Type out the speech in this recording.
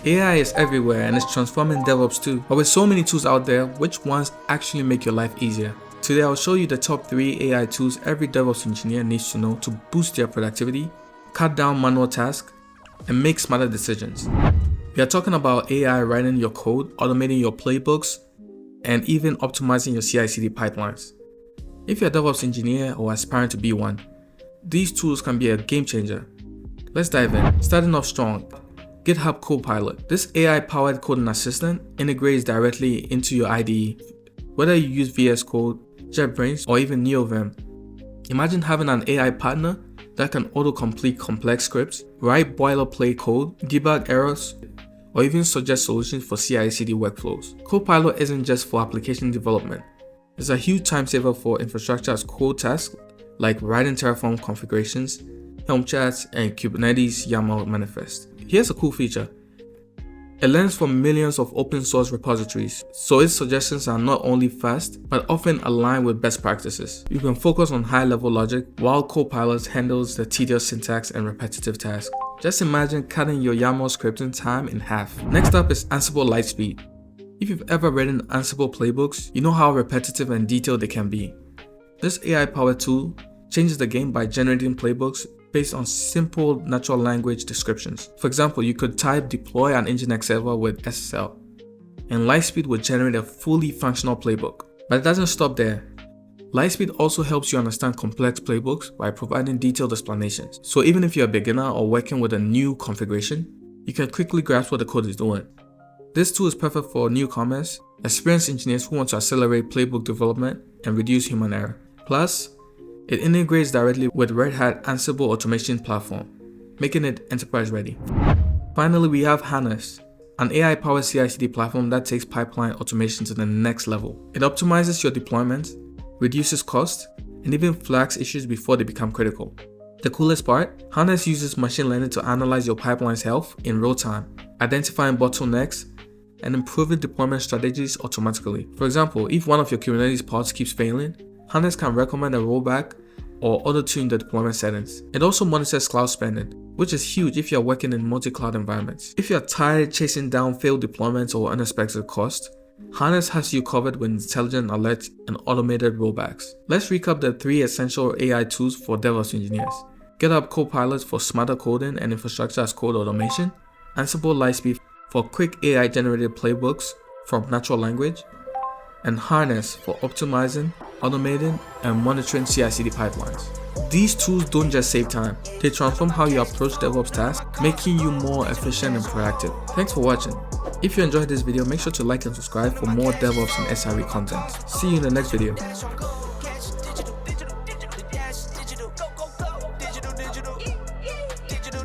AI is everywhere and it's transforming DevOps too. But with so many tools out there, which ones actually make your life easier? Today I'll show you the top 3 AI tools every DevOps engineer needs to know to boost their productivity, cut down manual tasks, and make smarter decisions. We are talking about AI writing your code, automating your playbooks, and even optimizing your CI/CD pipelines. If you're a DevOps engineer or aspiring to be one, these tools can be a game changer. Let's dive in. Starting off strong, GitHub Copilot. This AI-powered coding assistant integrates directly into your IDE. Whether you use VS Code, JetBrains, or even NeoVim, imagine having an AI partner that can auto-complete complex scripts, write boilerplate code, debug errors, or even suggest solutions for CI/CD workflows. Copilot isn't just for application development. It's a huge time saver for infrastructure as code tasks like writing Terraform configurations, Helm charts, and Kubernetes YAML manifest. Here's a cool feature. It learns from millions of open source repositories, so its suggestions are not only fast, but often aligned with best practices. You can focus on high-level logic, while Copilot handles the tedious syntax and repetitive tasks. Just imagine cutting your YAML scripting time in half. Next up is Ansible Lightspeed. If you've ever written Ansible playbooks, you know how repetitive and detailed they can be. This AI-powered tool changes the game by generating playbooks based on simple natural language descriptions. For example, you could type deploy an Nginx server with SSL, and Lightspeed would generate a fully functional playbook. But it doesn't stop there. Lightspeed also helps you understand complex playbooks by providing detailed explanations. So even if you're a beginner or working with a new configuration, you can quickly grasp what the code is doing. This tool is perfect for newcomers, experienced engineers who want to accelerate playbook development and reduce human error. Plus, it integrates directly with Red Hat Ansible automation platform, making it enterprise ready. Finally, we have Harness, an AI-powered CI/CD platform that takes pipeline automation to the next level. It optimizes your deployment, reduces cost, and even flags issues before they become critical. The coolest part? Harness uses machine learning to analyze your pipeline's health in real time, identifying bottlenecks, and improving deployment strategies automatically. For example, if one of your Kubernetes pods keeps failing, Harness can recommend a rollback or auto-tune the deployment settings. It also monitors cloud spending, which is huge if you're working in multi-cloud environments. If you're tired chasing down failed deployments or unexpected costs, Harness has you covered with intelligent alerts and automated rollbacks. Let's recap the 3 essential AI tools for DevOps engineers. GitHub Copilot for smarter coding and infrastructure as code automation, Ansible Lightspeed for quick AI-generated playbooks from natural language, and Harness for optimizing, automating, and monitoring CI/CD pipelines. These tools don't just save time, they transform how you approach DevOps tasks, making you more efficient and productive. Thanks for watching. If you enjoyed this video, make sure to like and subscribe for more DevOps and SRE content. See you in the next video.